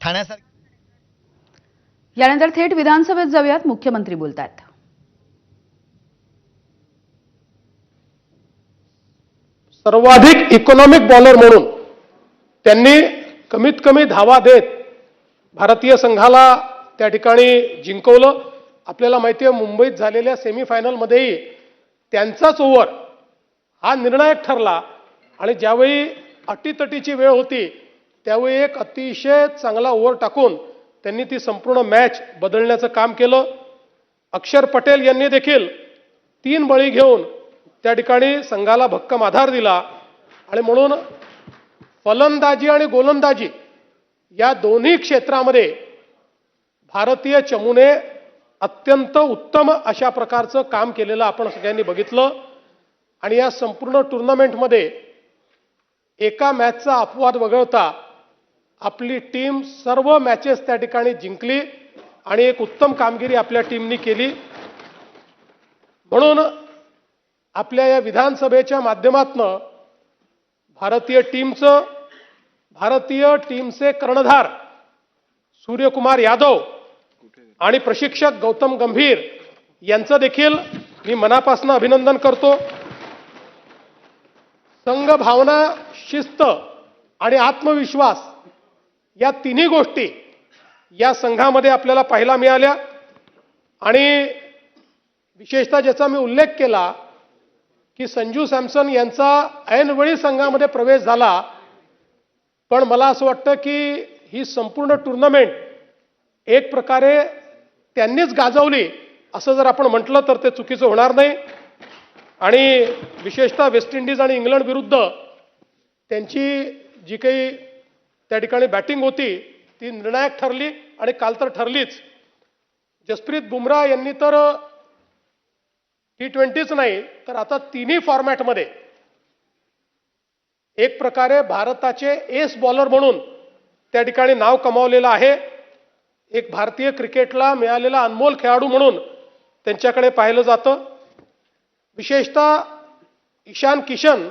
खाण्यासारखी। यानंतर थेट विधानसभेत जाऊयात, मुख्यमंत्री बोलतात। सर्वाधिक इकॉनॉमिक बॉलर म्हणून त्यांनी कमीत कमी धावा देत भारतीय संघाला त्या ठिकाणी जिंकवलं। आपल्याला माहिती आहे मुंबईत झालेल्या सेमीफायनलमध्येही त्यांचाच ओव्हर हा निर्णायक ठरला आणि ज्यावेळी अटीतटीची वेळ होती त्यावेळी एक अतिशय चांगला ओव्हर टाकून त्यांनी ती संपूर्ण मॅच बदलण्याचं काम केलं। अक्षर पटेल यांनी देखील 3 बळी घेऊन त्या ठिकाणी संघाला भक्कम आधार दिला आणि म्हणून फलंदाजी आणि गोलंदाजी या दोन्ही क्षेत्रामध्ये भारतीय चमूने अत्यंत उत्तम अशा प्रकारचं काम केलेलं आपण सगळ्यांनी बघितलं। आणि या संपूर्ण टुर्नामेंटमध्ये एका मॅचचा अपवाद वगळता आपली टीम सर्व मॅचेस त्या ठिकाणी जिंकली आणि एक उत्तम कामगिरी आपल्या टीमनी केली। म्हणून आपल्या या विधानसभेच्या माध्यमातून भारतीय टीमचे कर्णधार सूर्यकुमार यादव आणि प्रशिक्षक गौतम गंभीर यांचं देखील मी मनापासून अभिनंदन करतो। संघ भावना, शिस्त आणि आत्मविश्वास या तिन्ही गोष्टी या संघामध्ये आपल्याला पाहायला मिळाल्या आणि विशेषतः ज्याचा मी उल्लेख केला की संजू सॅमसन यांचा ऐनवेळी संघामध्ये प्रवेश झाला, पण मला असं वाटतं की ही संपूर्ण टुर्नामेंट एक प्रकारे त्यांनीच गाजवली असं जर आपण म्हटलं तर ते चुकीचं होणार नाही। आणि विशेषतः वेस्ट इंडिज आणि इंग्लंड विरुद्ध त्यांची जी काही त्या ठिकाणी बॅटिंग होती ती निर्णायक ठरली आणि काल तर ठरलीच। जसप्रीत बुमराह यांनी तर T20च नाही तर आता तिन्ही फॉर्मॅटमध्ये एक प्रकारे भारताचे एस बॉलर म्हणून त्या ठिकाणी नाव कमावलेलं आहे। एक भारतीय क्रिकेटला मिळालेला अनमोल खेळाडू म्हणून त्यांच्याकडे पाहिलं जातं। विशेषतः ईशान किशन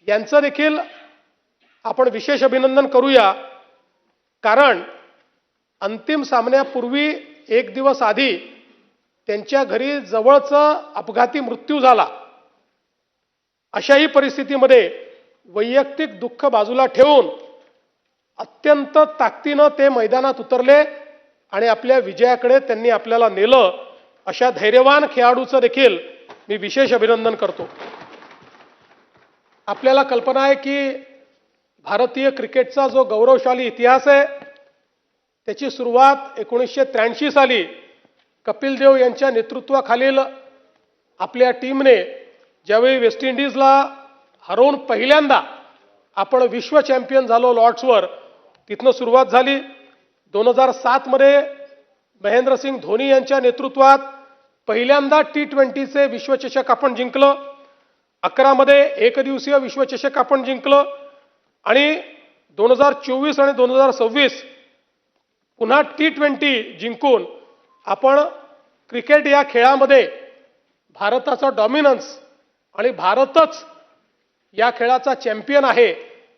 यांचं देखील आपण विशेष अभिनंदन करूया, कारण अंतिम सामन्यापूर्वी एक दिवस आधी त्यांच्या घरी जवळचा अपघाती मृत्यू झाला। अशाही परिस्थितीमध्ये वैयक्तिक दुःख बाजूला ठेवून अत्यंत ताकदीनं ते मैदानात उतरले आणि आपल्या विजयाकडे त्यांनी आपल्याला नेलं। अशा धैर्यवान खेळाडूचं देखील मी विशेष अभिनंदन करतो। आपल्याला कल्पना आहे की भारतीय क्रिकेटचा जो गौरवशाली इतिहास आहे त्याची सुरुवात 1983 साली कपिल देव यांच्या नेतृत्वाखालील आपल्या टीमने ज्यावेळी वेस्ट इंडिजला हरवून पहिल्यांदा आपण विश्व चॅम्पियन झालो लॉर्ड्सवर, तिथनं सुरुवात झाली। 2007 मध्ये महेंद्रसिंग धोनी यांच्या नेतृत्वात पहिल्यांदा T20चे विश्वचषक आपण जिंकलं। 11 मध्ये एकदिवसीय विश्वचषक आपण जिंकलं आणि 2024 आणि 2026 पुन्हा T20 जिंकून आपण क्रिकेट या खेळामध्ये भारताचा डॉमिनन्स आणि भारतच या खेळाचा चॅम्पियन आहे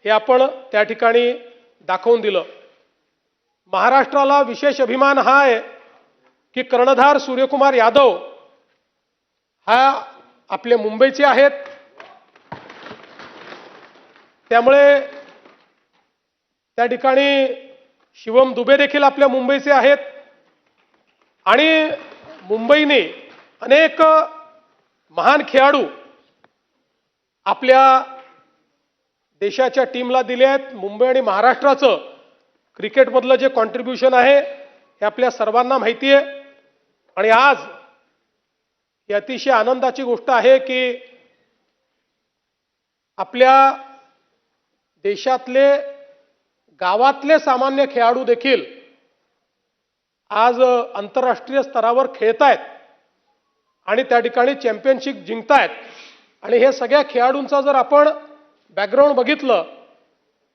हे आपण त्या ठिकाणी दाखवून दिलं। महाराष्ट्राला विशेष अभिमान हा आहे की कर्णधार सूर्यकुमार यादव हा आपले मुंबईचे आहेत, त्यामुळे त्या ठिकाणी शिवम दुबे देखील आपल्या मुंबईचे आहेत आणि मुंबईने अनेक महान खेळाडू आपल्या देशाच्या टीमला दिले आहेत। मुंबई आणि महाराष्ट्राचं क्रिकेटमधलं जे कॉन्ट्रीब्युशन आहे हे आपल्या सर्वांना माहिती आहे आणि आज ही अतिशय आनंदाची गोष्ट आहे की आपल्या देशातले गावातले सामान्य खेळाडू देखील आज आंतरराष्ट्रीय स्तरावर खेळतायत आणि त्या ठिकाणी चॅम्पियनशिप जिंकतायत। आणि हे सगळ्या खेळाडूंचा जर आपण बॅकग्राऊंड बघितलं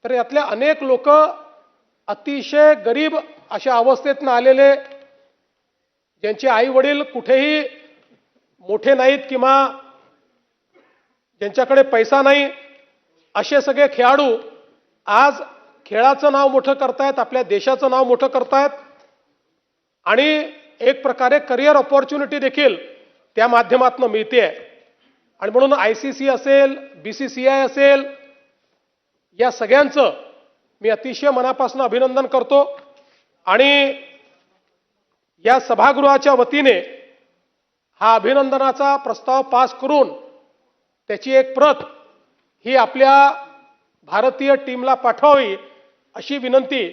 तर यातले अनेक लोक अतिशय गरीब अशा अवस्थेतून आलेले, ज्यांचे आई वडील कुठेही मोठे नाहीत किंवा ज्यांच्याकडे पैसा नाही, असे सगळे खेळाडू आज खेळाचं नाव मोठं करतायत, आपल्या देशाचं नाव मोठं करतायत आणि एक प्रकारे करिअर ऑपॉर्च्युनिटी देखील त्या माध्यमातून मिळते. आणि म्हणून ICC असेल, BCCI असेल, या सगळ्यांचं मी अतिशय मनापासून अभिनंदन करतो. आणि या सभागृहाच्या वतीने हा अभिनंदनाचा प्रस्ताव पास करून त्याची एक प्रत ही आपल्या भारतीय टीमला पाठवावी अशी विनंती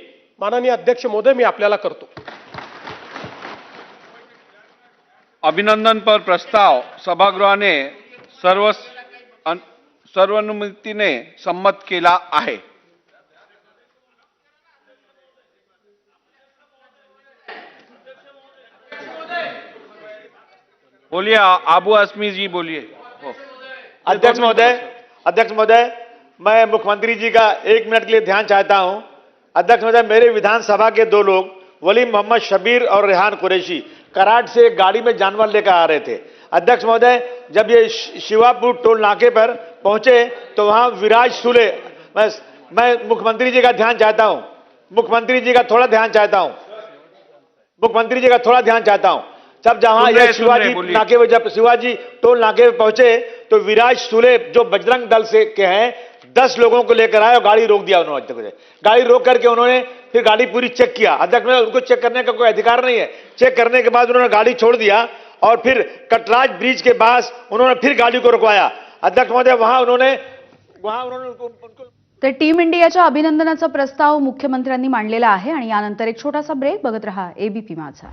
माननीय अध्यक्ष महोदय मी आपल्याला करतो. अभिनंदन पर प्रस्ताव सभागृहाने सर्वानुमतीने संमत केला आहे. बोलिए आबू आसमी जी, बोलिए. हो. अध्यक्ष महोदय, मैं मुख्यमंत्री जी का 1 मिनट के लिए ध्यान चाहता हूं. अध्यक्ष महोदय, मेरे विधानसभा के 2 लोग वलीम मोहम्मद शबीर और रेहान कुरैशी कराड से एक गाड़ी में जानवर लेकर आ रहे थे. अध्यक्ष महोदय, जब ये शिवापुर टोल नाके पर पहुंचे तो वहां विराज सुले, मैं मुख्यमंत्री जी का ध्यान चाहता हूं, मुख्यमंत्री जी का थोड़ा ध्यान चाहता हूं, मुख्यमंत्री जी का थोड़ा ध्यान चाहता हूं. जब जहां ये शिवाजी नाके पे, जब शिवाजी टोल नाके पे पहुंचे तो विराज सुले जो बजरंग दल से के हैं 10 लोगों को लेकर आए और गाड़ी रोक दिया उन्होंने. गाड़ी रोक करके उन्होंने फिर गाड़ी पूरी चेक किया. अध्यक्ष महोदय, उनको चेक करने का कोई अधिकार नहीं है. चेक करने के बाद उन्होंने गाड़ी छोड़ दिया और फिर कटराज ब्रिज के पास उन्होंने फिर गाड़ी को रुकवाया. अध्यक्ष महोदय, वहां उन्होंने उनको तर टीम इंडियाच्या अभिनंदनाचा प्रस्ताव मुख्यमंत्र्यांनी मांडलेला आहे आणि यानंतर एक छोटासा ब्रेक. बघत रहा ABP माझा.